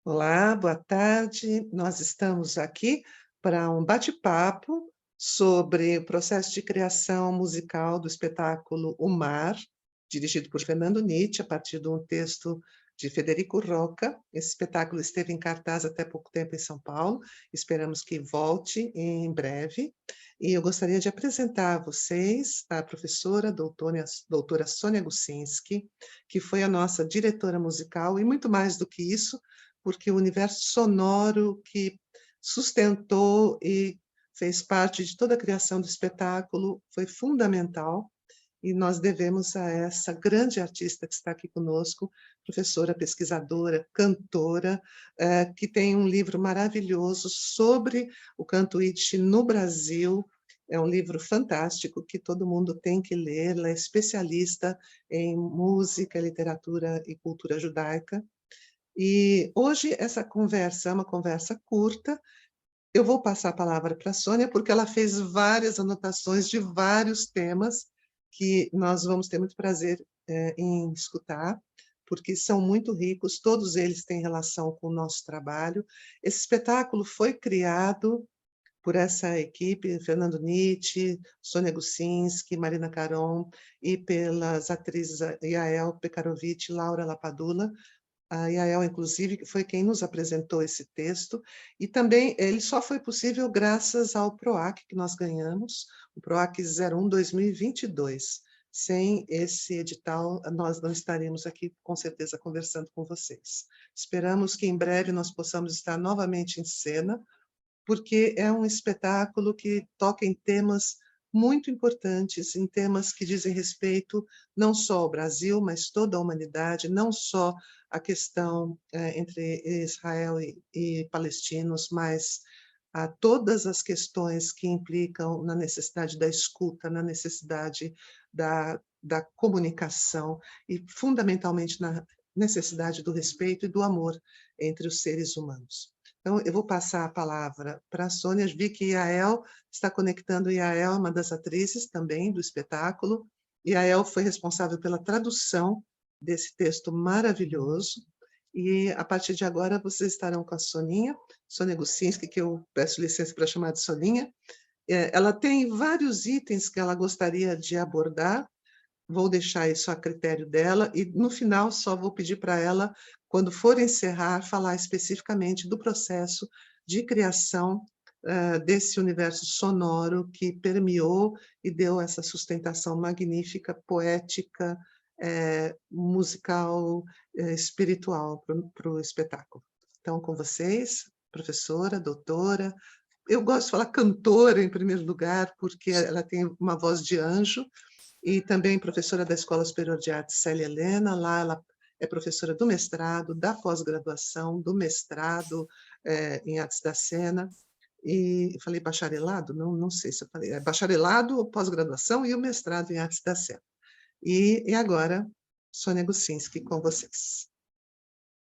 Olá, boa tarde. Nós estamos aqui para um bate-papo sobre o processo de criação musical do espetáculo O Mar, dirigido por Fernando Nietzsche, a partir de um texto de Federico Rocca. Esse espetáculo esteve em cartaz até pouco tempo em São Paulo, esperamos que volte em breve. E eu gostaria de apresentar a vocês a professora doutora Sônia Gusinski, que foi a nossa diretora musical, e muito mais do que isso, porque o universo sonoro que sustentou e fez parte de toda a criação do espetáculo foi fundamental, e nós devemos a essa grande artista que está aqui conosco, professora, pesquisadora, cantora, que tem um livro maravilhoso sobre o canto Yiddish no Brasil. É um livro fantástico que todo mundo tem que ler. Ela é especialista em música, literatura e cultura judaica. E hoje essa conversa é uma conversa curta. Eu vou passar a palavra para a Sônia, porque ela fez várias anotações de vários temas que nós vamos ter muito prazer em escutar, porque são muito ricos, todos eles têm relação com o nosso trabalho. Esse espetáculo foi criado por essa equipe, Fernando Nietzsche, Sônia Gusinski, Marina Caron, e pelas atrizes Yael Pekarovich e Laura Lapadula. A Yael, inclusive, que foi quem nos apresentou esse texto, e também ele só foi possível graças ao PROAC que nós ganhamos, o PROAC 01-2022. Sem esse edital, nós não estaríamos aqui, com certeza, conversando com vocês. Esperamos que em breve nós possamos estar novamente em cena, porque é um espetáculo que toca em temas muito importantes, em temas que dizem respeito não só ao Brasil, mas toda a humanidade, não só a questão entre Israel e palestinos, mas a todas as questões que implicam na necessidade da escuta, na necessidade da comunicação e, fundamentalmente, na necessidade do respeito e do amor entre os seres humanos. Então, eu vou passar a palavra para a Sônia. Vi que Yael está conectando. Yael é uma das atrizes também do espetáculo. Yael foi responsável pela tradução desse texto maravilhoso. E, a partir de agora, vocês estarão com a Soninha, Sônia Gusinski, que eu peço licença para chamar de Soninha. Ela tem vários itens que ela gostaria de abordar. Vou deixar isso a critério dela e, no final, só vou pedir para ela, quando for encerrar, falar especificamente do processo de criação desse universo sonoro que permeou e deu essa sustentação magnífica, poética, musical, espiritual para o espetáculo. Então, com vocês, professora, doutora, eu gosto de falar cantora em primeiro lugar, porque ela tem uma voz de anjo, e também professora da Escola Superior de Artes Célia Helena. Lá ela é professora do mestrado, da pós-graduação, do mestrado em Artes da Cena, e falei bacharelado? Não sei se eu falei, bacharelado, pós-graduação e o mestrado em Artes da Cena. E agora, Sônia Gusinski, com vocês.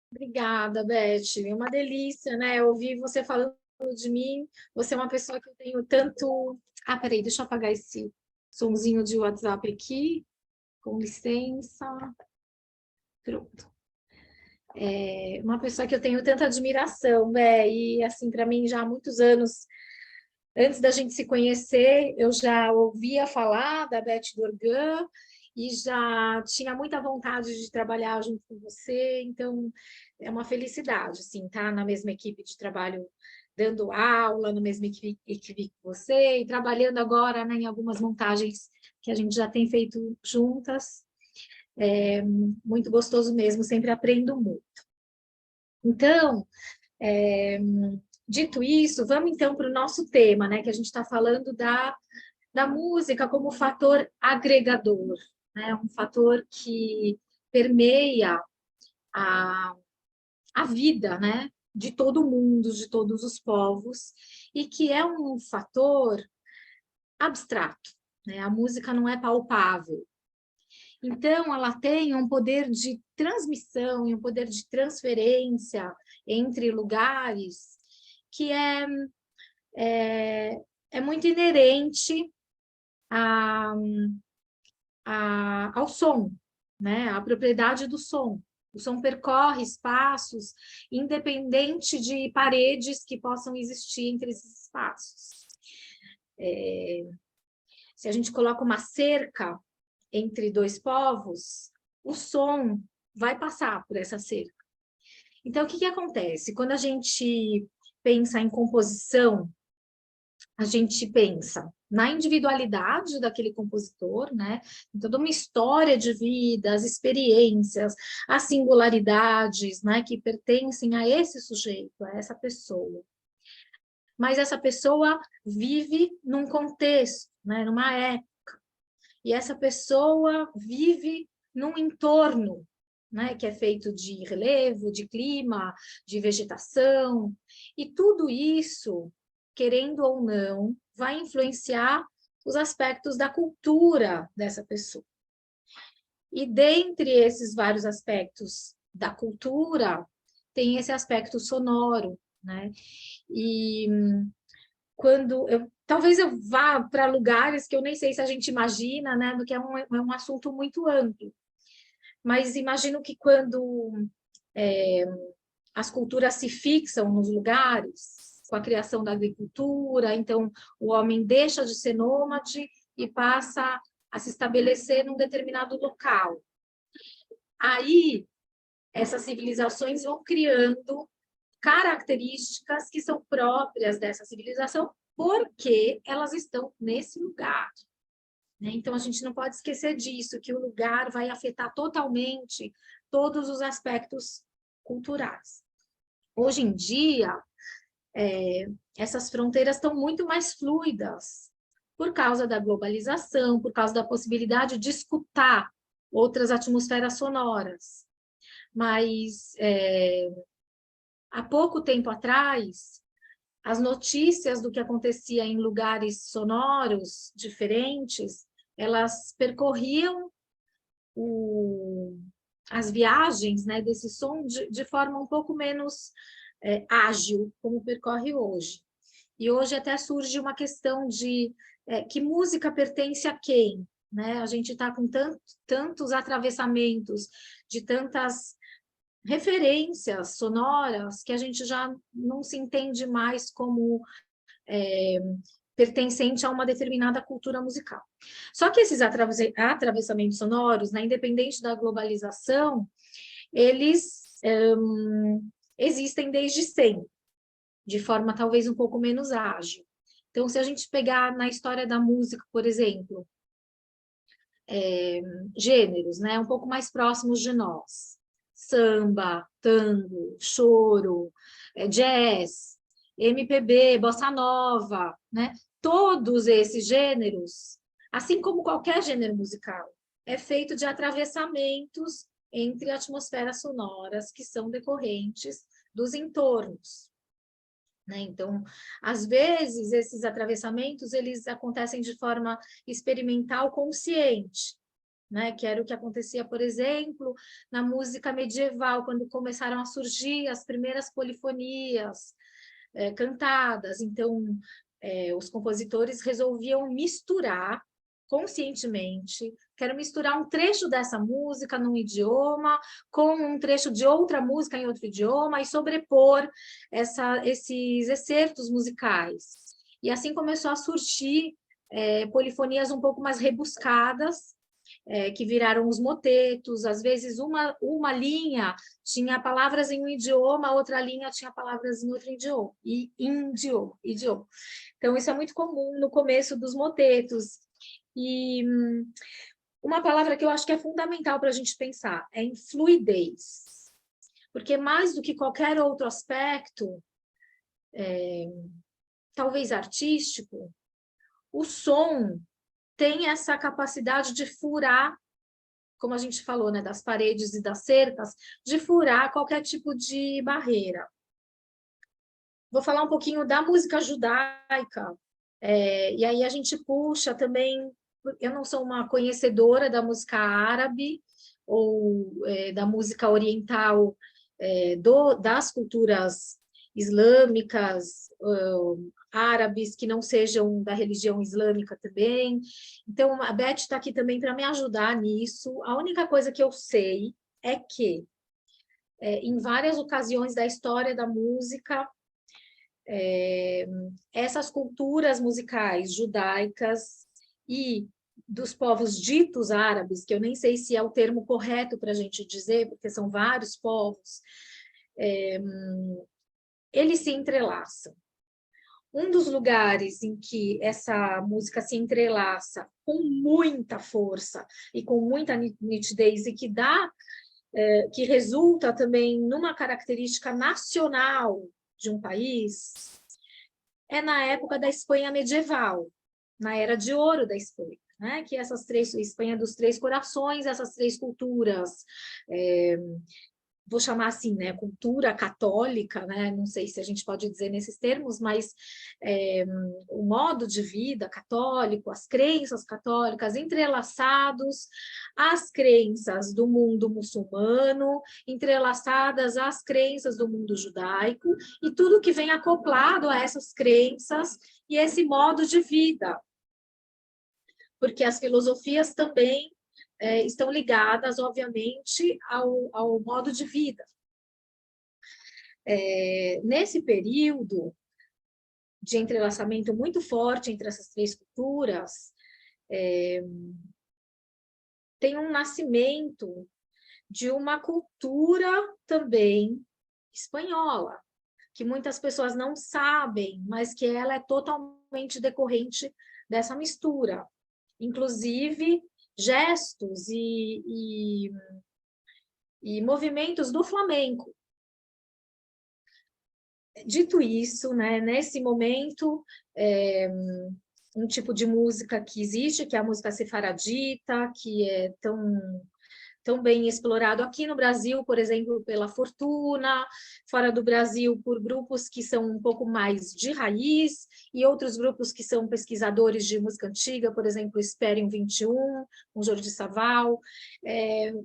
Obrigada, Beth. É uma delícia, né? Ouvir você falando de mim. Você é uma pessoa que eu tenho tanto. Ah, peraí, deixa eu apagar esse sonzinho de WhatsApp aqui. Com licença. Pronto. É uma pessoa que eu tenho tanta admiração, né? E assim, para mim, já há muitos anos, antes da gente se conhecer, eu já ouvia falar da Beth Dorgan e já tinha muita vontade de trabalhar junto com você, então é uma felicidade, assim, estar na mesma equipe de trabalho, dando aula, na mesma equipe com você, e trabalhando agora, né, em algumas montagens que a gente já tem feito juntas. É muito gostoso mesmo, sempre aprendo muito. Então, dito isso, vamos então para o nosso tema, né, que a gente está falando da música como fator agregador, né, um fator que permeia a, a vida, né, de todo mundo, de todos os povos, e que é um fator abstrato, né, a música não é palpável. Então, ela tem um poder de transmissão e um poder de transferência entre lugares que é muito inerente ao som, né? À propriedade do som. O som percorre espaços, independente de paredes que possam existir entre esses espaços. Se a gente coloca uma cerca entre dois povos, o som vai passar por essa cerca. Então, o que acontece? Quando a gente pensa em composição, a gente pensa na individualidade daquele compositor, né? Toda uma história de vida, as experiências, as singularidades, né? Que pertencem a esse sujeito, a essa pessoa. Mas essa pessoa vive num contexto, né? Numa época. E essa pessoa vive num entorno, né? Que é feito de relevo, de clima, de vegetação. E tudo isso, querendo ou não, vai influenciar os aspectos da cultura dessa pessoa. E dentre esses vários aspectos da cultura, tem esse aspecto sonoro, né? E quando talvez eu vá para lugares que eu nem sei se a gente imagina, né? Porque é um assunto muito amplo. Mas imagino que quando as culturas se fixam nos lugares, com a criação da agricultura, então o homem deixa de ser nômade e passa a se estabelecer num determinado local. Aí, essas civilizações vão criando características que são próprias dessa civilização, porque elas estão nesse lugar. Então, a gente não pode esquecer disso, que o lugar vai afetar totalmente todos os aspectos culturais. Hoje em dia, essas fronteiras estão muito mais fluidas, por causa da globalização, por causa da possibilidade de escutar outras atmosferas sonoras. Mas, há pouco tempo atrás, as notícias do que acontecia em lugares sonoros diferentes, elas percorriam as viagens, né, desse som de forma um pouco menos ágil, como percorre hoje. E hoje até surge uma questão de que música pertence a quem? Né? A gente está com tantos atravessamentos, de tantas referências sonoras, que a gente já não se entende mais como pertencente a uma determinada cultura musical. Só que esses atravessamentos sonoros, né, independente da globalização, eles existem desde sempre, de forma talvez um pouco menos ágil. Então, se a gente pegar na história da música, por exemplo, gêneros, né, um pouco mais próximos de nós, samba, tango, choro, jazz, MPB, bossa nova, né? Todos esses gêneros, assim como qualquer gênero musical, é feito de atravessamentos entre atmosferas sonoras que são decorrentes dos entornos. Né? Então, às vezes, esses atravessamentos eles acontecem de forma experimental consciente, né? Que era o que acontecia, por exemplo, na música medieval, quando começaram a surgir as primeiras polifonias cantadas. Então, os compositores resolviam misturar conscientemente, quero misturar um trecho dessa música num idioma com um trecho de outra música em outro idioma e sobrepor esses excertos musicais. E assim começou a surgir polifonias um pouco mais rebuscadas, que viraram os motetos. Às vezes uma linha tinha palavras em um idioma, outra linha tinha palavras em outro idioma. Então, isso é muito comum no começo dos motetos. E uma palavra que eu acho que é fundamental para a gente pensar é em fluidez. Porque mais do que qualquer outro aspecto, talvez artístico, o som tem essa capacidade de furar, como a gente falou, né, das paredes e das cercas, de furar qualquer tipo de barreira. Vou falar um pouquinho da música judaica, e aí a gente puxa também. Eu não sou uma conhecedora da música árabe ou da música oriental, das culturas islâmicas, árabes que não sejam da religião islâmica também. Então, a Beth está aqui também para me ajudar nisso. A única coisa que eu sei é que em várias ocasiões da história da música, essas culturas musicais judaicas e dos povos ditos árabes, que eu nem sei se é o termo correto para a gente dizer, porque são vários povos, eles se entrelaçam. Um dos lugares em que essa música se entrelaça com muita força e com muita nitidez e que resulta também numa característica nacional de um país, é na época da Espanha medieval, na Era de Ouro da Espanha, né? Que Espanha dos Três Corações, essas três culturas, vou chamar assim, né, cultura católica, né, não sei se a gente pode dizer nesses termos, mas o modo de vida católico, as crenças católicas entrelaçados às crenças do mundo muçulmano, entrelaçadas às crenças do mundo judaico, e tudo que vem acoplado a essas crenças e esse modo de vida. Porque as filosofias também estão ligadas, obviamente, ao modo de vida. Nesse período de entrelaçamento muito forte entre essas três culturas, tem um nascimento de uma cultura também espanhola, que muitas pessoas não sabem, mas que ela é totalmente decorrente dessa mistura. Inclusive, gestos e movimentos do flamenco. Dito isso, né, nesse momento, um tipo de música que existe, que é a música sefaradita, que é tão bem explorado aqui no Brasil, por exemplo, pela Fortuna, fora do Brasil, por grupos que são um pouco mais de raiz, e outros grupos que são pesquisadores de música antiga, por exemplo, Esperium 21, com Jordi Savall,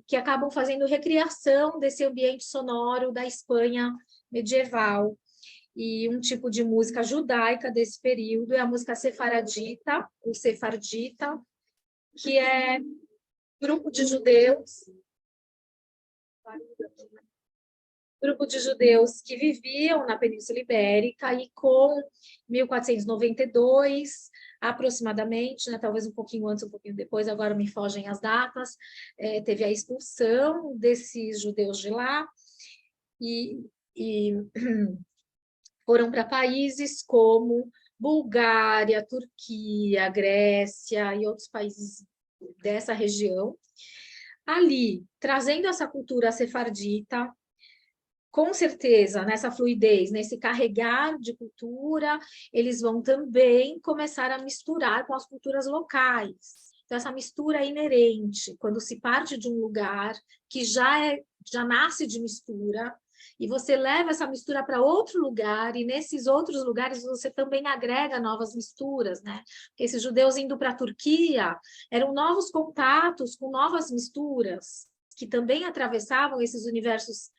que acabam fazendo recriação desse ambiente sonoro da Espanha medieval. E um tipo de música judaica desse período é a música sefaradita, ou sefardita, que é grupo de judeus que viviam na Península Ibérica e com 1492, aproximadamente, né, talvez um pouquinho antes, um pouquinho depois, agora me fogem as datas, teve a expulsão desses judeus de lá e foram para países como Bulgária, Turquia, Grécia e outros países dessa região. Ali, trazendo essa cultura sefardita, com certeza, nessa fluidez, nesse carregar de cultura, eles vão também começar a misturar com as culturas locais. Então, essa mistura é inerente, quando se parte de um lugar que já nasce de mistura, e você leva essa mistura para outro lugar, e nesses outros lugares você também agrega novas misturas, né? Porque esses judeus indo para a Turquia eram novos contatos com novas misturas, que também atravessavam esses universos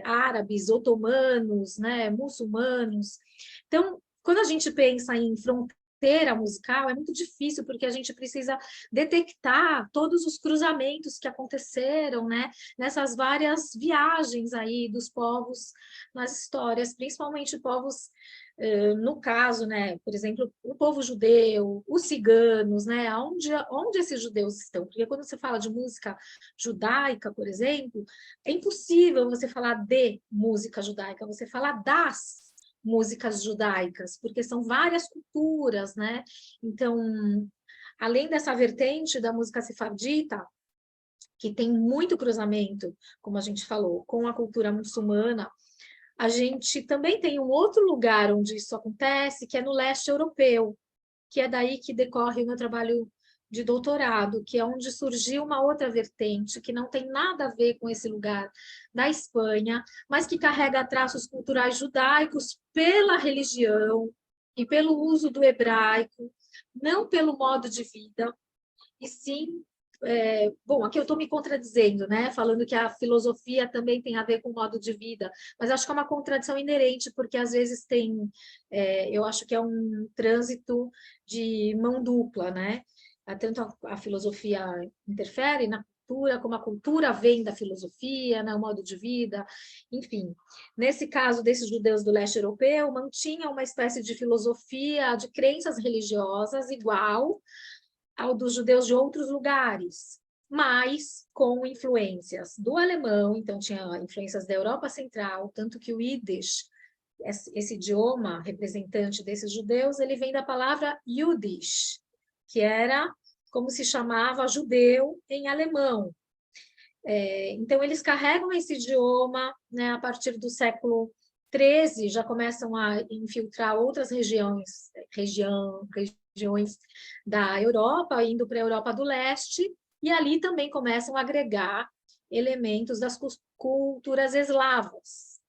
árabes, otomanos, né, muçulmanos. Então, quando a gente pensa em fronteira musical, é muito difícil, porque a gente precisa detectar todos os cruzamentos que aconteceram, né, nessas várias viagens aí dos povos nas histórias, principalmente povos, no caso, né, por exemplo, o povo judeu, os ciganos, né, onde esses judeus estão? Porque quando você fala de música judaica, por exemplo, é impossível você falar de música judaica, você fala das músicas judaicas, porque são várias culturas, né? Então, além dessa vertente da música sefardita, que tem muito cruzamento, como a gente falou, com a cultura muçulmana, a gente também tem um outro lugar onde isso acontece, que é no leste europeu, que é daí que decorre o meu trabalho de doutorado, que é onde surgiu uma outra vertente, que não tem nada a ver com esse lugar da Espanha, mas que carrega traços culturais judaicos pela religião e pelo uso do hebraico, não pelo modo de vida, e sim... bom, aqui eu estou me contradizendo, né? Falando que a filosofia também tem a ver com o modo de vida, mas acho que é uma contradição inerente, porque às vezes eu acho que é um trânsito de mão dupla, né? Tanto a filosofia interfere na cultura, como a cultura vem da filosofia, né, o modo de vida, enfim. Nesse caso desses judeus do leste europeu, mantinham uma espécie de filosofia, de crenças religiosas igual ao dos judeus de outros lugares, mas com influências do alemão, então tinha influências da Europa Central, tanto que o Yiddish, esse idioma representante desses judeus, ele vem da palavra Jüdisch, que era como se chamava judeu em alemão. Então, eles carregam esse idioma, né, a partir do século XIII, já começam a infiltrar outras regiões da Europa, indo para a Europa do Leste, e ali também começam a agregar elementos das culturas eslavas,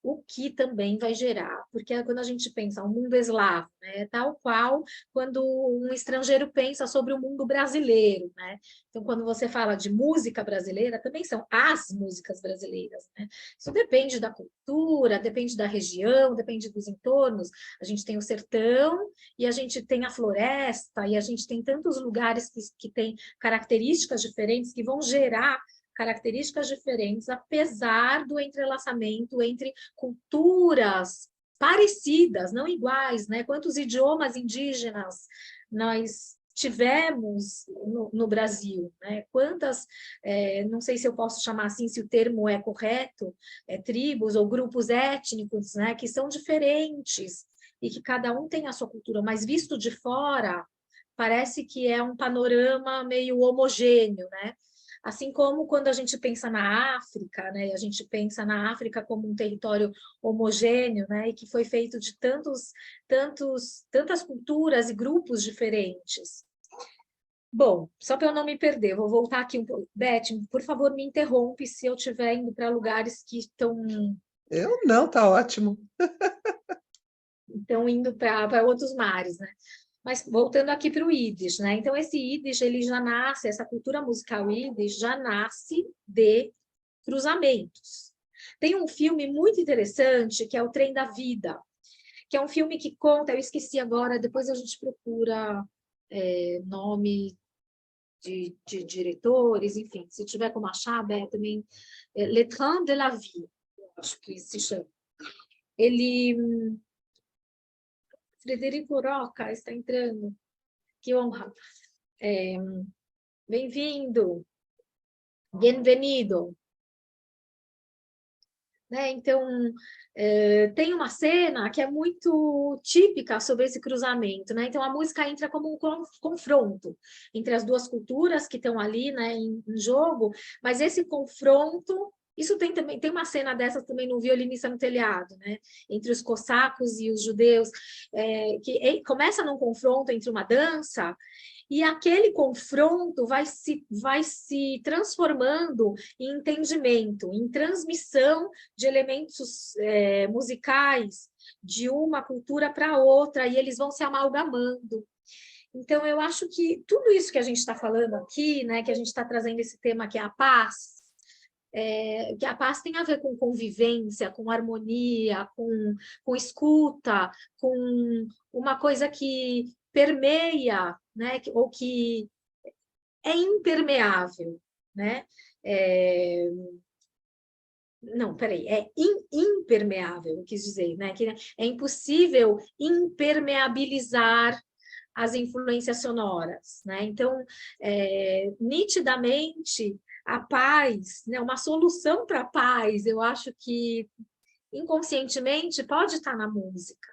o que também vai gerar, porque quando a gente pensa o mundo eslavo, né, tal qual quando um estrangeiro pensa sobre o mundo brasileiro, né? Então, quando você fala de música brasileira, também são as músicas brasileiras, né? Isso depende da cultura, depende da região, depende dos entornos. A gente tem o sertão, e a gente tem a floresta, e a gente tem tantos lugares que têm características diferentes que vão gerar características diferentes, apesar do entrelaçamento entre culturas parecidas, não iguais, né? Quantos idiomas indígenas nós tivemos no Brasil, né? Quantas, não sei se eu posso chamar assim, se o termo é correto, tribos ou grupos étnicos, né? Que são diferentes e que cada um tem a sua cultura, mas visto de fora, parece que é um panorama meio homogêneo, né? Assim como quando a gente pensa na África, né, a gente pensa na África como um território homogêneo, né, e que foi feito de tantas culturas e grupos diferentes. Bom, só para eu não me perder, vou voltar aqui um pouco. Beth, por favor, me interrompe se eu estiver indo para lugares que estão Eu não, tá ótimo. indo para outros mares, né? Mas voltando aqui para o Yiddish, né? Então, esse Yiddish, ele já nasce, essa cultura musical Yiddish já nasce de cruzamentos. Tem um filme muito interessante, que é O Trem da Vida, que é um filme que conta, eu esqueci agora, depois a gente procura nome de diretores, enfim, se tiver como achar, também, Le Train de la Vie, acho que se chama. Ele... Frederico Roca está entrando. Que honra. Bem-vindo. Bienvenido. Né? Então, tem uma cena que é muito típica sobre esse cruzamento, né? Então, a música entra como um confronto entre as duas culturas que estão ali, né, em jogo, mas esse confronto... Isso também tem uma cena dessas também no Violinista no Telhado, né? Entre os cossacos e os judeus, que começa num confronto entre uma dança, e aquele confronto vai se transformando em entendimento, em transmissão de elementos musicais de uma cultura para outra, e eles vão se amalgamando. Então, eu acho que tudo isso que a gente está falando aqui, né, que a gente está trazendo esse tema que é a paz, que a paz tem a ver com convivência, com harmonia, com escuta, com uma coisa que permeia, né? Ou que é impermeável, né? Não, peraí, é impermeável, eu quis dizer, né? Que é impossível impermeabilizar as influências sonoras, né? Então, nitidamente, a paz, né? Uma solução para a paz, eu acho que inconscientemente pode estar na música,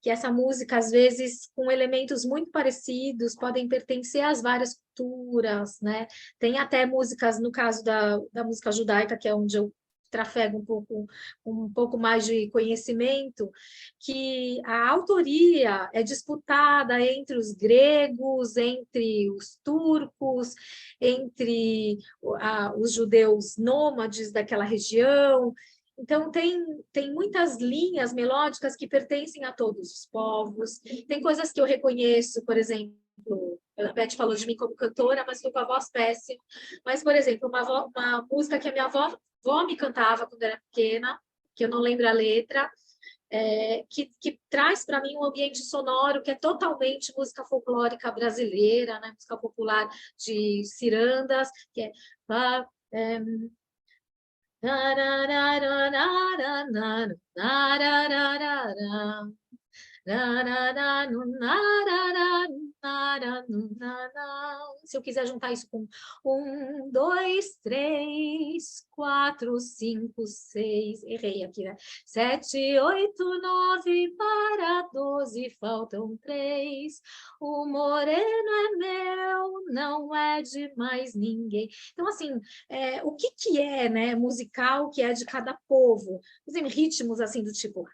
que essa música, às vezes, com elementos muito parecidos, podem pertencer às várias culturas, né? Tem até músicas, no caso da música judaica, que é onde eu trafego um pouco mais de conhecimento, que a autoria é disputada entre os gregos, entre os turcos, entre os judeus nômades daquela região. Então, tem muitas linhas melódicas que pertencem a todos os povos. Tem coisas que eu reconheço, por exemplo, a Beth falou de mim como cantora, mas estou com a voz péssima. Mas, por exemplo, uma música que a minha avó me cantava quando era pequena, que eu não lembro a letra, que traz para mim um ambiente sonoro que é totalmente música folclórica brasileira, né? Música popular de cirandas, que é... Se eu quiser juntar isso com 1, 2, 3, 4, 5, 6, errei aqui, né? 7, 8, 9, para 12, faltam 3. O moreno é meu, não é de mais ninguém. Então, assim, o que é, né, musical que é de cada povo? Por exemplo, ritmos assim do tipo...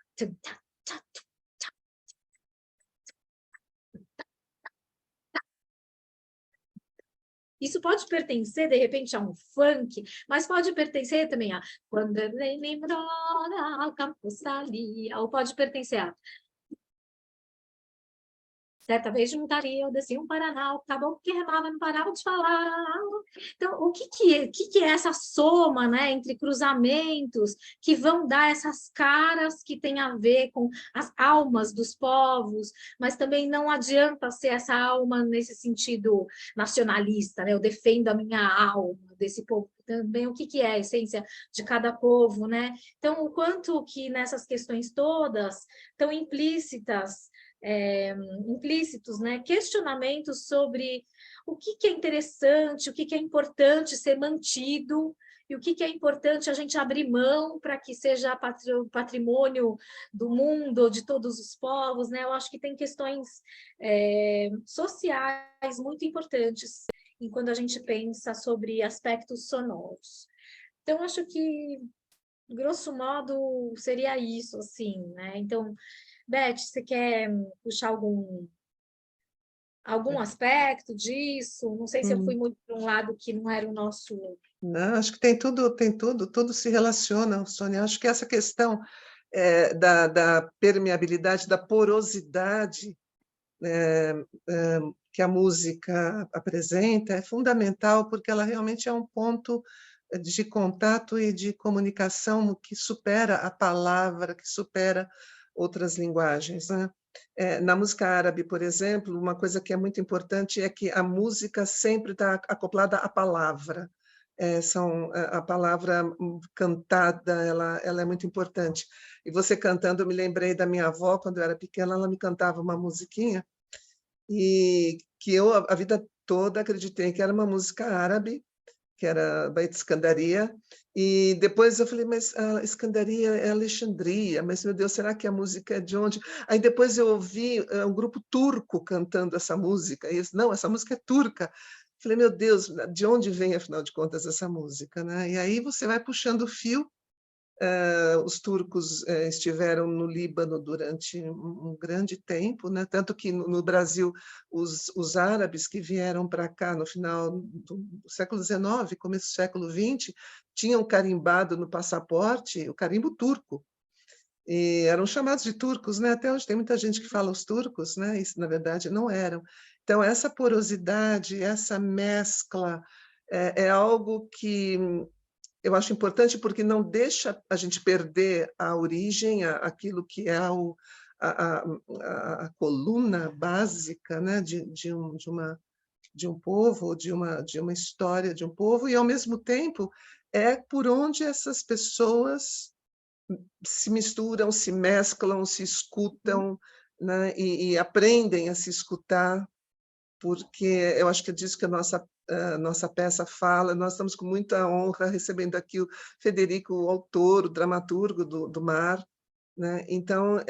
Isso pode pertencer, de repente, a um funk, mas pode pertencer também a Quando ele lembrou ao campo salia, ou pode pertencer a Certa vez juntaria, eu descia um Paraná, o caboclo que remava não parava de falar. Então, o que é essa soma, né, entre cruzamentos que vão dar essas caras que têm a ver com as almas dos povos, mas também não adianta ser essa alma nesse sentido nacionalista, né? Eu defendo a minha alma desse povo. Também o que é a essência de cada povo, né? Então, o quanto que nessas questões todas estão implícitos, né? Questionamentos sobre o que é interessante, o que é importante ser mantido e o que é importante a gente abrir mão para que seja patrimônio do mundo, de todos os povos, né? Eu acho que tem questões sociais muito importantes quando a gente pensa sobre aspectos sonoros. Então, acho que, grosso modo, seria isso, assim, né? Então, Beth, você quer puxar algum aspecto disso? Não sei se eu fui Hum. muito para um lado que não era o nosso... Não, acho que tudo se relaciona, Sônia. Acho que essa questão da permeabilidade, da porosidade que a música apresenta é fundamental, porque ela realmente é um ponto de contato e de comunicação que supera a palavra, que supera outras linguagens, né? Na música árabe, por exemplo, uma coisa que é muito importante é que a música sempre está acoplada à palavra. A palavra cantada, ela é muito importante. E você cantando, eu me lembrei da minha avó, quando eu era pequena, ela me cantava uma musiquinha, e que eu, a vida toda, acreditei que era uma música árabe, que era Beit Escandaria, e depois eu falei, mas a Escandaria é Alexandria, mas, meu Deus, será que a música é de onde? Aí depois eu ouvi um grupo turco cantando essa música, e eu disse, não, essa música é turca. Falei, meu Deus, de onde vem, afinal de contas, essa música, né? E aí você vai puxando o fio. Os turcos estiveram no Líbano durante um grande tempo, né? Tanto que no Brasil os árabes que vieram para cá no final do século XIX, começo do século XX, tinham carimbado no passaporte o carimbo turco. E eram chamados de turcos, né? Até hoje tem muita gente que fala os turcos, né? Isso, na verdade, não eram. Então, essa porosidade, essa mescla, é algo que eu acho importante, porque não deixa a gente perder a origem, aquilo que é a, a coluna básica, né, de um povo, de uma história de um povo, e, ao mesmo tempo, é por onde essas pessoas se misturam, se mesclam, se escutam, né, e aprendem a se escutar, porque eu acho que é disso que a nossa peça fala. Nós estamos com muita honra recebendo aqui o Federico, o autor, o dramaturgo do Mar, né? Então,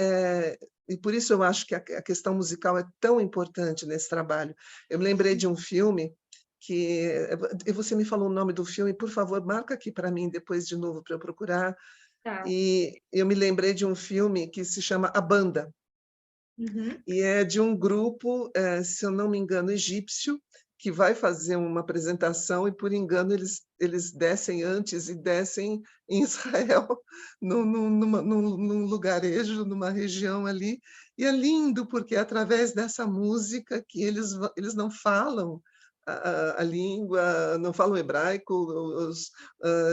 e por isso eu acho que a questão musical é tão importante nesse trabalho. Eu me lembrei de um filme que... E você me falou o nome do filme, por favor, marca aqui para mim depois de novo para eu procurar. Tá. E eu me lembrei de um filme que se chama A Banda, Uhum. e é de um grupo, se eu não me engano, egípcio, que vai fazer uma apresentação e, por engano, eles descem antes e descem em Israel, num lugarejo, numa região ali. E é lindo, porque é através dessa música que eles não falam a língua, não falam hebraico, os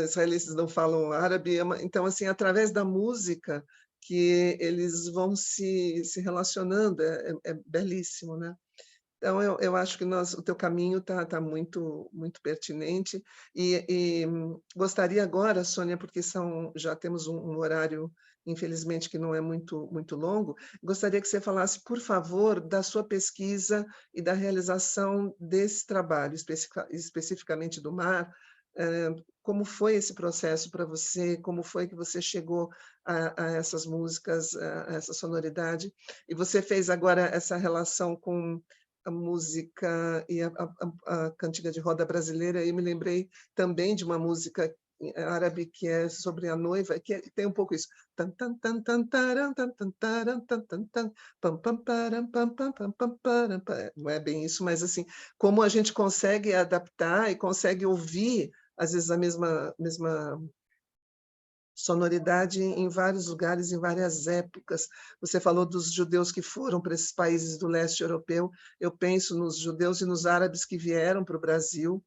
israelenses não falam árabe. Então, assim, através da música que eles vão se relacionando, é belíssimo, né? Então, eu acho que o teu caminho tá muito, muito pertinente. Gostaria agora, Sônia, porque já temos um horário, infelizmente, que não é muito, muito longo, gostaria que você falasse, por favor, da sua pesquisa e da realização desse trabalho, especificamente do mar. Como foi esse processo para você? Como foi que você chegou a essas músicas, a essa sonoridade? E você fez agora essa relação com a música e a cantiga de roda brasileira, e me lembrei também de uma música árabe que é sobre a noiva, que tem um pouco isso. Tan, tan, tan, tan, taran, tan, tan, taran, tan, tan, tan, pam, pam, param, pam, pam, pam, pam, param, não é bem isso, mas assim, como a gente consegue adaptar e consegue ouvir, às vezes, a mesma sonoridade em vários lugares, em várias épocas. Você falou dos judeus que foram para esses países do leste europeu. Eu penso nos judeus e nos árabes que vieram para o Brasil,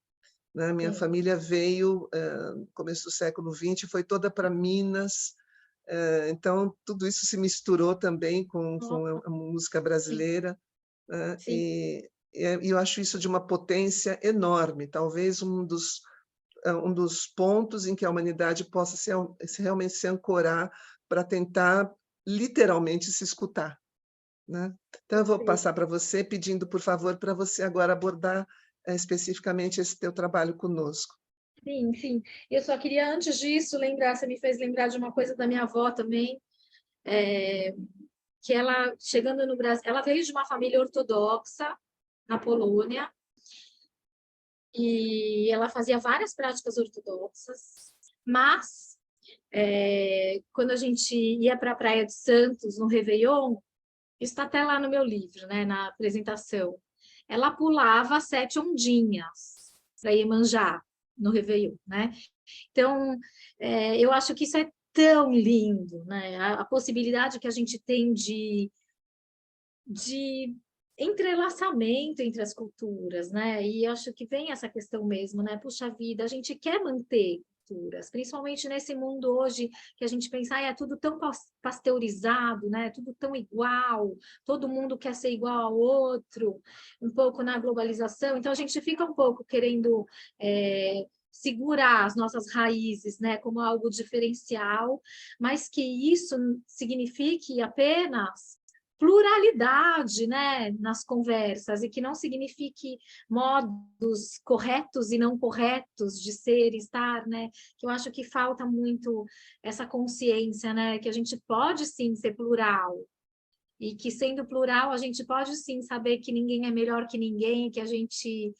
né? Minha Sim. família veio no começo do século XX, foi toda para Minas. Então, tudo isso se misturou também com a música Sim, brasileira, né? sim. E eu acho isso de uma potência enorme, talvez um dos pontos em que a humanidade possa realmente se ancorar para tentar literalmente se escutar, né? Então, eu vou passar para você, pedindo, por favor, para você agora abordar especificamente esse teu trabalho conosco. Sim, sim. Eu só queria, antes disso, lembrar, você me fez lembrar de uma coisa da minha avó também, que ela, chegando no Brasil, ela veio de uma família ortodoxa na Polônia, e ela fazia várias práticas ortodoxas, mas quando a gente ia para a Praia de Santos, no Réveillon, isso está até lá no meu livro, né, na apresentação, ela pulava 7 ondinhas para Iemanjá, no Réveillon, né? Então, eu acho que isso é tão lindo, né? A possibilidade que a gente tem de entrelaçamento entre as culturas, né? E acho que vem essa questão mesmo, né? Puxa vida, a gente quer manter culturas, principalmente nesse mundo hoje que a gente pensa, é tudo tão pasteurizado, né? Tudo tão igual, todo mundo quer ser igual ao outro, um pouco na globalização. Então a gente fica um pouco querendo segurar as nossas raízes, né, como algo diferencial, mas que isso signifique apenas pluralidade, né, nas conversas, e que não signifique modos corretos e não corretos de ser e estar, né, que eu acho que falta muito essa consciência, né, que a gente pode sim ser plural, e que sendo plural a gente pode sim saber que ninguém é melhor que ninguém, que a gente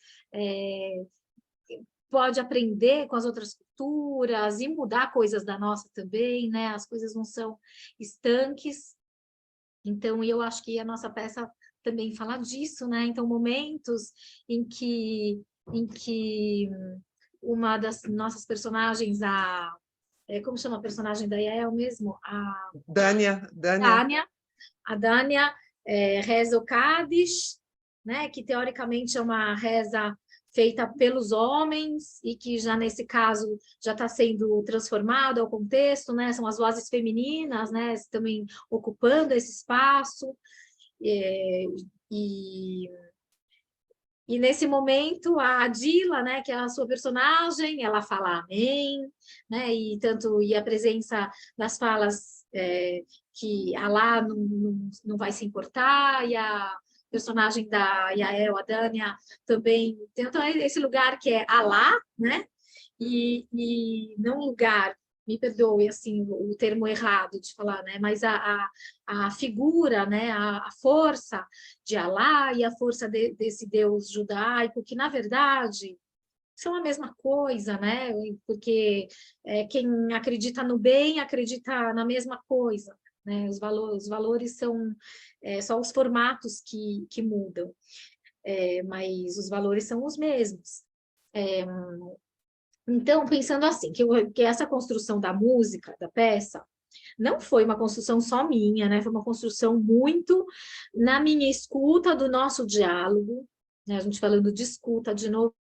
pode aprender com as outras culturas e mudar coisas da nossa também, né, as coisas não são estanques. Então, eu acho que a nossa peça também fala disso, né? Então, momentos em que uma das nossas personagens, como chama a personagem da Yael mesmo? Dânia. Dânia. A Dânia reza o Cádiz, né? Que teoricamente é uma reza feita pelos homens e que já nesse caso já está sendo transformado ao contexto, né? São as vozes femininas, né? Também ocupando esse espaço. E nesse momento a Adila, né, que é a sua personagem, ela fala amém, né, e a presença das falas que Alá não vai se importar, e a personagem da Yael, a Dânia, também tem então, esse lugar que é Alá, né, e não lugar, me perdoe assim o termo errado de falar, né? Mas a figura, né? A força de Alá e a força desse Deus judaico, que na verdade são a mesma coisa, né? Porque quem acredita no bem acredita na mesma coisa, né? Os valores são só os formatos que mudam, mas os valores são os mesmos. Então, pensando assim, que essa construção da música, da peça, não foi uma construção só minha, né? Foi uma construção muito na minha escuta do nosso diálogo, né? A gente falando de escuta de novo,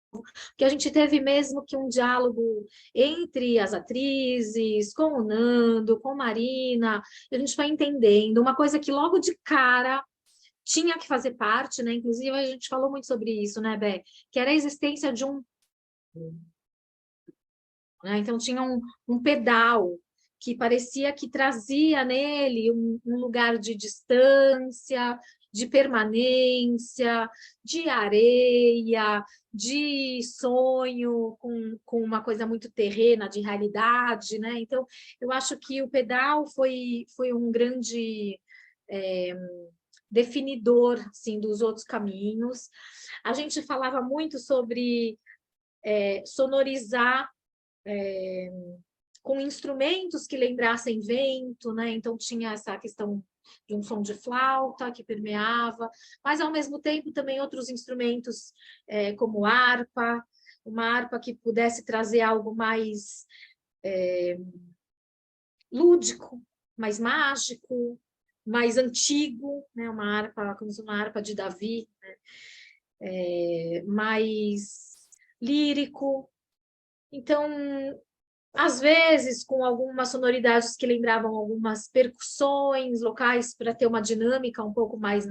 que a gente teve mesmo que um diálogo entre as atrizes, com o Nando, com a Marina, e a gente vai entendendo uma coisa que logo de cara tinha que fazer parte, né? Inclusive a gente falou muito sobre isso, né, Bé? Que era a existência de um, né? Então tinha um pedal que parecia que trazia nele um lugar de distância, de permanência, de areia, de sonho com uma coisa muito terrena, de realidade, né? Então, eu acho que o pedal foi um grande definidor, assim, dos outros caminhos. A gente falava muito sobre sonorizar com instrumentos que lembrassem vento, né? Então tinha essa questão de um som de flauta que permeava, mas ao mesmo tempo também outros instrumentos como harpa, uma harpa que pudesse trazer algo mais lúdico, mais mágico, mais antigo, né? Uma harpa, como se uma harpa de Davi, né? Mais lírico. Então, às vezes com algumas sonoridades que lembravam algumas percussões locais para ter uma dinâmica um pouco mais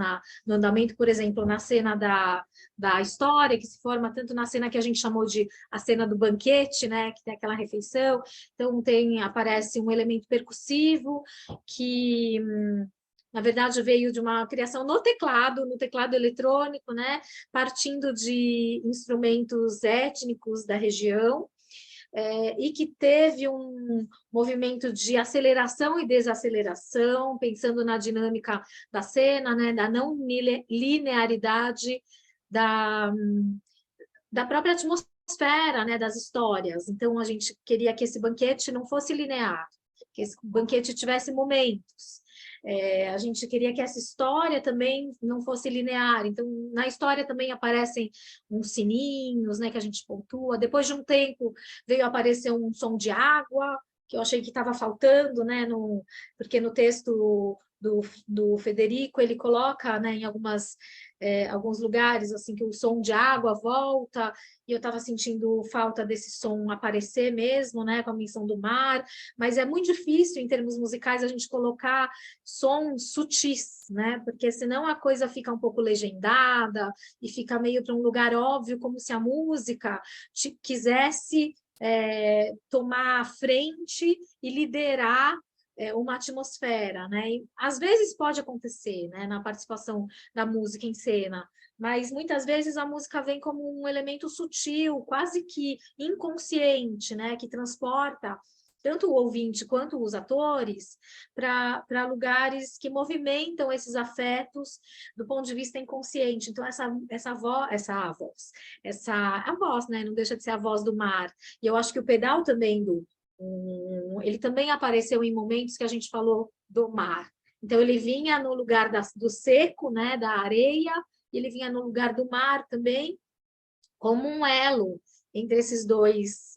no andamento, por exemplo, na cena da história, que se forma tanto na cena que a gente chamou de a cena do banquete, né, que tem aquela refeição, então aparece um elemento percussivo que na verdade veio de uma criação no teclado eletrônico, né, partindo de instrumentos étnicos da região, e que teve um movimento de aceleração e desaceleração, pensando na dinâmica da cena, né, da não linearidade da própria atmosfera, né, das histórias. Então, a gente queria que esse banquete não fosse linear, que esse banquete tivesse momentos. A gente queria que essa história também não fosse linear. Então, na história também aparecem uns sininhos, né, que a gente pontua. Depois de um tempo, veio aparecer um som de água, que eu achei que estava faltando, né, porque no texto do Federico, ele coloca, né, em alguns lugares assim que o som de água volta, e eu estava sentindo falta desse som aparecer mesmo, né, com a menção do mar, mas é muito difícil em termos musicais a gente colocar sons sutis, né, porque senão a coisa fica um pouco legendada e fica meio para um lugar óbvio, como se a música quisesse tomar a frente e liderar uma atmosfera, né? E, às vezes pode acontecer, né, na participação da música em cena, mas muitas vezes a música vem como um elemento sutil, quase que inconsciente, né, que transporta tanto o ouvinte quanto os atores para lugares que movimentam esses afetos do ponto de vista inconsciente. Então a voz, né, não deixa de ser a voz do mar. E eu acho que o pedal também ele também apareceu em momentos que a gente falou do mar. Então, ele vinha no lugar do seco, né, da areia, e ele vinha no lugar do mar também, como um elo entre esses dois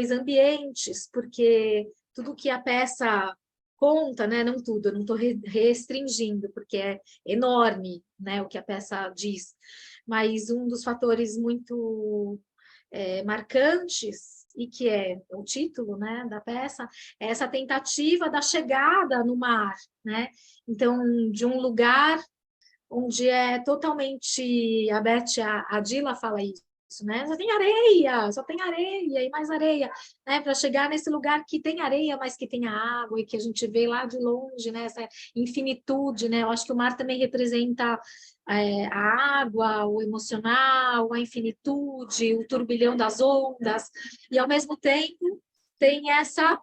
ambientes, porque tudo que a peça conta, né, não tudo, eu não estou restringindo, porque é enorme, né, o que a peça diz, mas um dos fatores muito marcantes, e que é o título, né, da peça, é essa tentativa da chegada no mar, né? Então, de um lugar onde é totalmente, a Dila fala isso, né? Só tem areia e mais areia, né? Para chegar nesse lugar que tem areia, mas que tem a água e que a gente vê lá de longe, né? Essa infinitude, né? Eu acho que o mar também representa a água, o emocional, a infinitude, o turbilhão das ondas, e ao mesmo tempo tem essa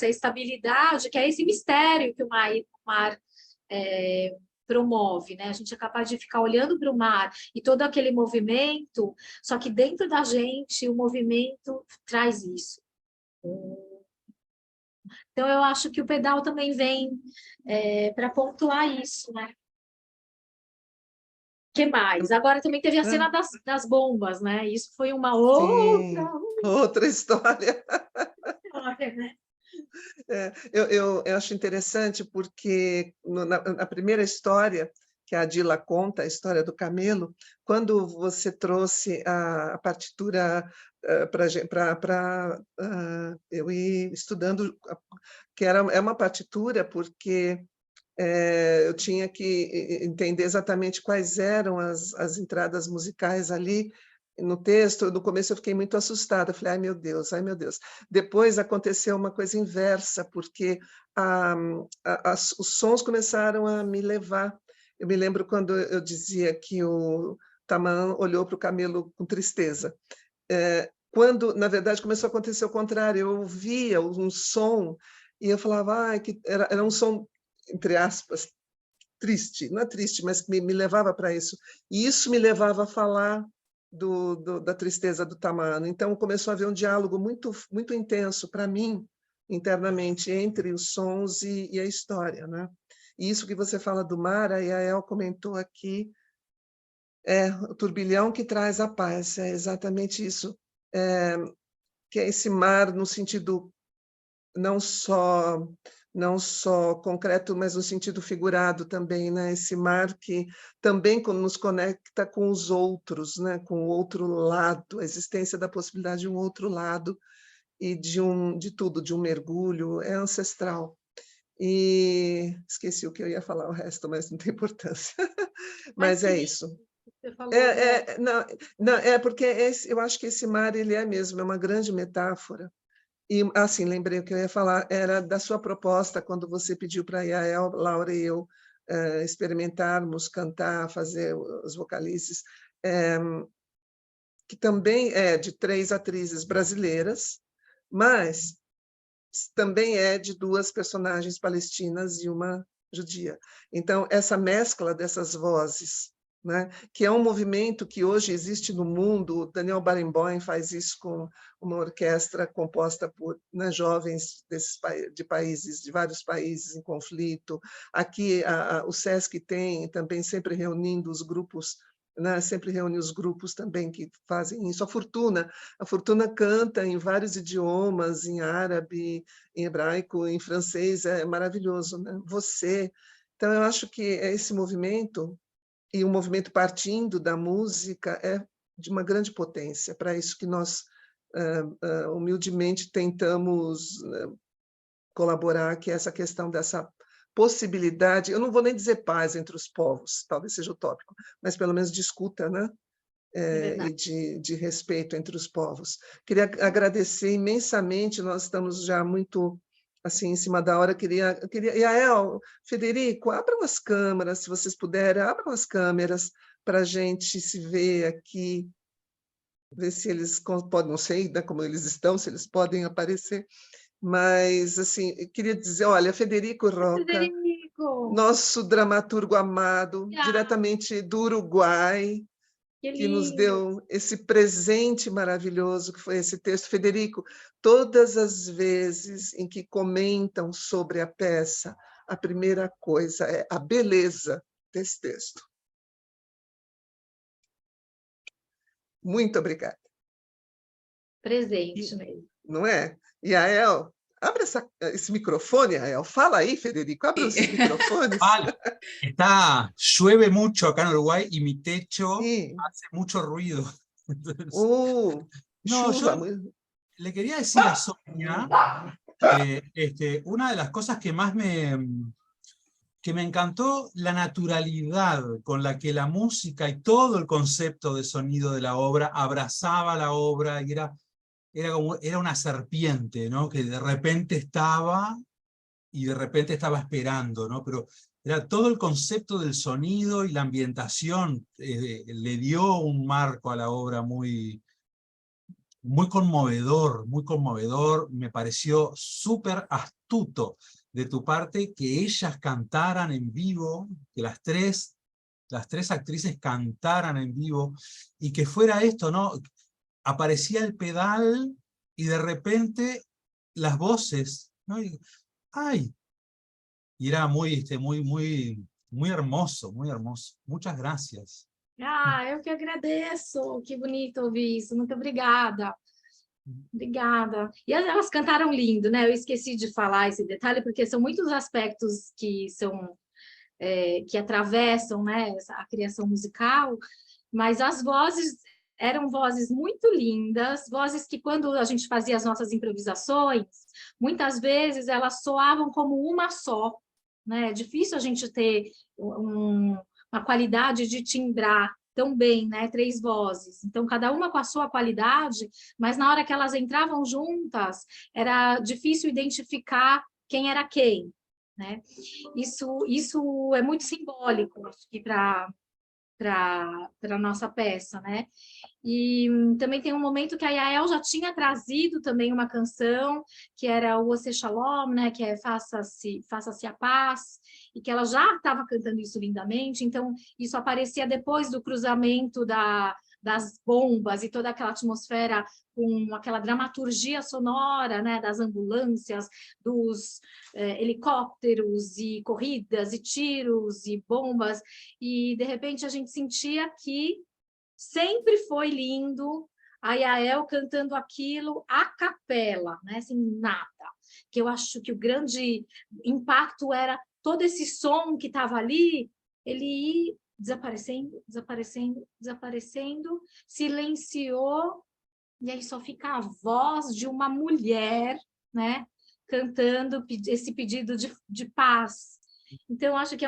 estabilidade, que é esse mistério que o mar promove, né? A gente é capaz de ficar olhando para o mar e todo aquele movimento, só que dentro da gente o movimento traz isso. Então, eu acho que o pedal também vem para pontuar isso, né? Que mais? Agora também teve a cena das bombas, né? Isso foi uma Sim, outra história. história, né? Eu acho interessante porque na primeira história que a Adila conta, a história do camelo, quando você trouxe a partitura para eu ir estudando, que é uma partitura porque eu tinha que entender exatamente quais eram as entradas musicais ali no texto. No começo eu fiquei muito assustada, falei, ai meu Deus, ai meu Deus. Depois aconteceu uma coisa inversa, porque os sons começaram a me levar. Eu me lembro quando eu dizia que o Taman olhou para o camelo com tristeza. Quando, na verdade, começou a acontecer o contrário, eu ouvia um som e eu falava, que era um som, entre aspas, triste, não é triste, mas que me levava para isso. E isso me levava a falar da tristeza do Tamano. Então, começou a haver um diálogo muito, muito intenso para mim, internamente, entre os sons e a história, né? E isso que você fala do mar, a Yael comentou aqui, é o turbilhão que traz a paz, é exatamente isso. Que é esse mar no sentido não só concreto, mas no sentido figurado também, né? Esse mar que também nos conecta com os outros, né? Com o outro lado, a existência da possibilidade de um outro lado e de tudo, de um mergulho, é ancestral. E esqueci o que eu ia falar, o resto, mas não tem importância. Mas é isso. Você falou, né? Não, porque eu acho que esse mar ele é mesmo, é uma grande metáfora. E, assim, lembrei o que eu ia falar, era da sua proposta, quando você pediu para a Yael, Laura e eu experimentarmos, cantar, fazer os vocalizes, que também é de 3 atrizes brasileiras, mas também é de 2 personagens palestinas e uma judia. Então, essa mescla dessas vozes, né, que é um movimento que hoje existe no mundo. O Daniel Barenboim faz isso com uma orquestra composta por, né, jovens de vários países em conflito. Aqui o SESC tem também sempre reunindo os grupos, né, sempre reúne os grupos também que fazem isso. A Fortuna canta em vários idiomas, em árabe, em hebraico, em francês, é maravilhoso, né? Então, eu acho que esse movimento, e o movimento partindo da música, é de uma grande potência. Para isso que nós, humildemente, tentamos colaborar, que é essa questão dessa possibilidade, eu não vou nem dizer paz entre os povos, talvez seja utópico, mas pelo menos de escuta, né? E de respeito entre os povos. Queria agradecer imensamente, nós estamos já muito assim em cima da hora. Queria Yael, Federico, abram as câmeras, se vocês puderem, abram as câmeras para a gente se ver aqui, ver se eles podem, não sei, né, como eles estão, se eles podem aparecer, mas assim, eu queria dizer, olha, Federico Roca, Federico! nosso dramaturgo amado, diretamente do Uruguai, que nos deu esse presente maravilhoso que foi esse texto. Federico, todas as vezes em que comentam sobre a peça, a primeira coisa é a beleza desse texto. Muito obrigada. Presente mesmo. Não é? Yael, abre esse microfone, Yael. Fala aí, Federico, abre esses microfones. Llueve mucho acá en Uruguay y mi techo hace mucho ruido. Entonces, no, chuva. Yo le quería decir a Sonia que una de las cosas que más que me encantó, la naturalidad con la que la música y todo el concepto de sonido de la obra abrazaba la obra, y era una serpiente, ¿no? Que de repente estaba y de repente estaba esperando, ¿no? Pero era todo el concepto del sonido y la ambientación, le dio un marco a la obra muy conmovedor, muy conmovedor. Me pareció súper astuto de tu parte que ellas cantaran en vivo, que las tres actrices cantaran en vivo, y que fuera esto, ¿no? Aparecía el pedal y de repente las voces, ¿no? ¡Ay! Y era muy hermoso, muy hermoso. Muchas gracias. Eu que agradeço. Que bonito ouvir isso. Muito obrigada. Obrigada. E elas cantaram lindo, né? Eu esqueci de falar esse detalhe, porque são muitos aspectos que são que atravessam, né, a criação musical, mas as vozes eram vozes muito lindas, vozes que quando a gente fazia as nossas improvisações, muitas vezes elas soavam como uma só, né? É difícil a gente ter uma qualidade de timbrar tão bem, né? 3 vozes. Então, cada uma com a sua qualidade, mas na hora que elas entravam juntas, era difícil identificar quem era quem, né? Isso é muito simbólico, acho que para a nossa peça, né? E também tem um momento que a Yael já tinha trazido também uma canção, que era o Oseh Shalom, né? Que é Faça-se a Paz, e que ela já estava cantando isso lindamente, então isso aparecia depois do cruzamento das bombas e toda aquela atmosfera com aquela dramaturgia sonora, né, das ambulâncias, dos helicópteros e corridas e tiros e bombas, e de repente a gente sentia que sempre foi lindo a Yael cantando aquilo a capela, né, assim, nada. Que eu acho que o grande impacto era todo esse som que estava ali, ele ir desaparecendo, desaparecendo, desaparecendo, silenciou, e aí só fica a voz de uma mulher, né, cantando esse pedido de paz. Então, acho que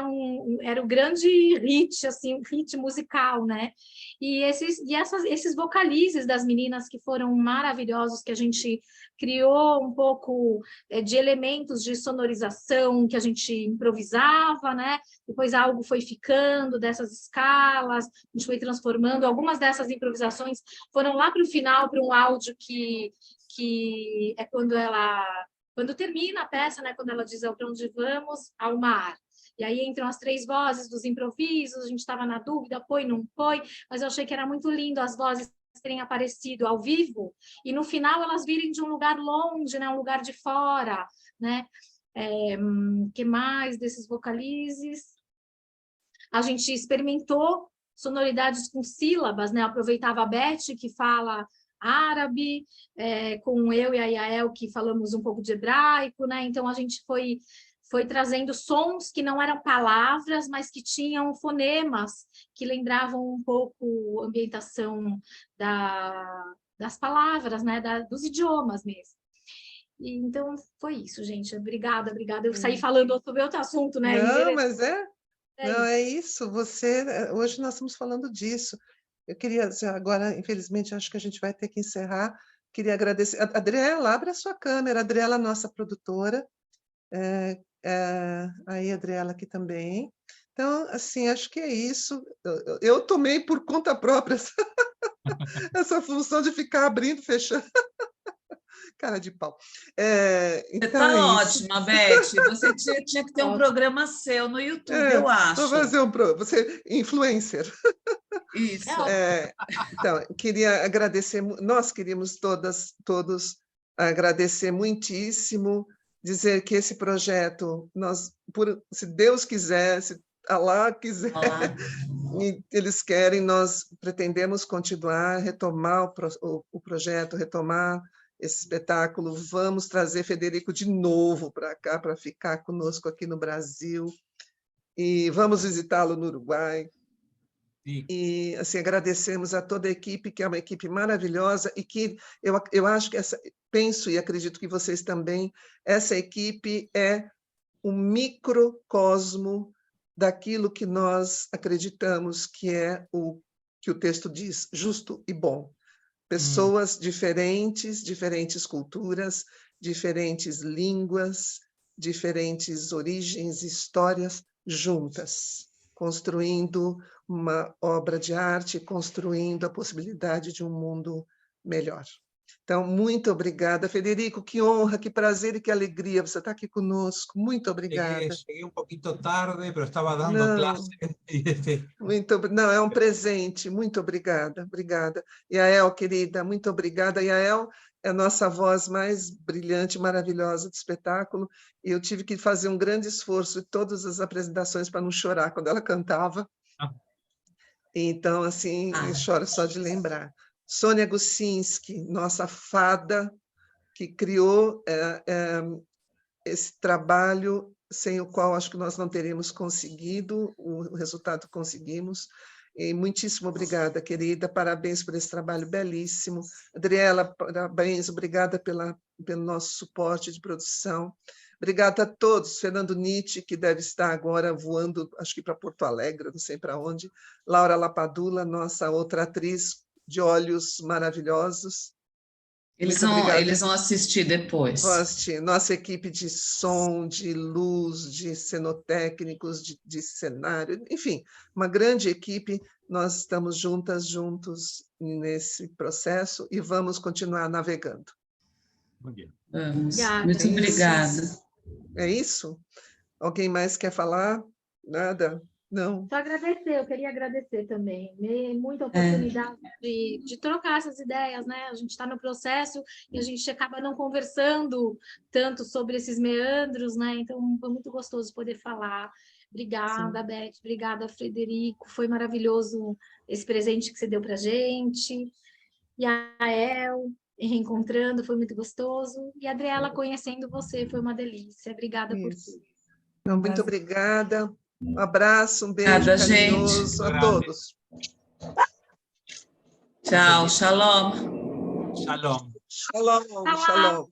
era o grande hit, assim, um hit musical, né? E esses vocalizes das meninas que foram maravilhosos, que a gente criou um pouco de elementos de sonorização que a gente improvisava, né? Depois algo foi ficando dessas escalas, a gente foi transformando. Algumas dessas improvisações foram lá para o final, para um áudio que é quando termina a peça, né, quando ela diz para onde vamos, ao mar. E aí entram as 3 vozes dos improvisos, a gente estava na dúvida, foi, não foi, mas eu achei que era muito lindo as vozes terem aparecido ao vivo, e no final elas virem de um lugar longe, né, um lugar de fora, né? Que mais desses vocalizes? A gente experimentou sonoridades com sílabas, né? Aproveitava a Beth, que fala árabe, com eu e a Yael, que falamos um pouco de hebraico, né? Então, a gente foi trazendo sons que não eram palavras, mas que tinham fonemas que lembravam um pouco a ambientação das palavras, né? Dos idiomas mesmo. E, então, foi isso, gente. Obrigada. Eu saí falando sobre outro assunto, né? Não, mas não, isso. é isso. Hoje nós estamos falando disso. Eu queria, agora, infelizmente, acho que a gente vai ter que encerrar. Queria agradecer. Adriela, abre a sua câmera. Adriela, nossa produtora. Aí, Adriela aqui também. Então, assim, acho que é isso. Eu tomei por conta própria essa função de ficar abrindo, fechando. Cara de pau. Então Você está isso. ótima, Beth. Você tinha que ter um programa seu no YouTube, eu acho. Vou fazer você influencer. Isso. Então, queria agradecer, nós queríamos todos agradecer muitíssimo, dizer que esse projeto, se Deus quiser, se Allah quiser, e eles querem, nós pretendemos continuar, retomar o projeto, retomar esse espetáculo, vamos trazer Federico de novo para cá, para ficar conosco aqui no Brasil, e vamos visitá-lo no Uruguai. E assim, agradecemos a toda a equipe, que é uma equipe maravilhosa, e que eu acho que penso e acredito que vocês também, essa equipe é um microcosmo daquilo que nós acreditamos que é que o texto diz, justo e bom. Pessoas diferentes culturas, diferentes línguas, diferentes origens, histórias, juntas, construindo uma obra de arte, construindo a possibilidade de um mundo melhor. Então, muito obrigada, Federico, que honra, que prazer e que alegria você estar aqui conosco. Muito obrigada. Cheguei um pouquinho tarde, pero estava dando clase. Não, é um presente. Muito obrigada, obrigada. Yael, querida, muito obrigada. Yael é a nossa voz mais brilhante, maravilhosa do espetáculo, e eu tive que fazer um grande esforço em todas as apresentações para não chorar quando ela cantava. Então, assim, eu choro só de lembrar. Sônia Gusinski, nossa fada, que criou esse trabalho sem o qual acho que nós não teríamos conseguido o resultado que conseguimos. E muitíssimo obrigada, querida, parabéns por esse trabalho belíssimo. Adriela, parabéns, obrigada pelo nosso suporte de produção. Obrigada a todos, Fernando Nietzsche, que deve estar agora voando, acho que para Porto Alegre, não sei para onde, Laura Lapadula, nossa outra atriz de olhos maravilhosos. Eles vão assistir depois. Vou assistir. Nossa equipe de som, de luz, de cenotécnicos, de cenário, enfim, uma grande equipe. Nós estamos juntos nesse processo e vamos continuar navegando. Muy bien. Vamos. Obrigada. Muito obrigada. É isso? Alguém mais quer falar? Nada? Não. Só agradecer, eu queria agradecer também. Muita oportunidade de trocar essas ideias, né? A gente está no processo e a gente acaba não conversando tanto sobre esses meandros, né? Então, foi muito gostoso poder falar. Obrigada, Beth. Obrigada, Frederico. Foi maravilhoso esse presente que você deu para a gente. E a El, reencontrando, foi muito gostoso. E a Adriela, conhecendo você, foi uma delícia. Obrigada por tudo. Não, muito obrigada. Um abraço, um beijo Obrigada, carinhoso a todos. Tchau, shalom. Shalom. Shalom, shalom.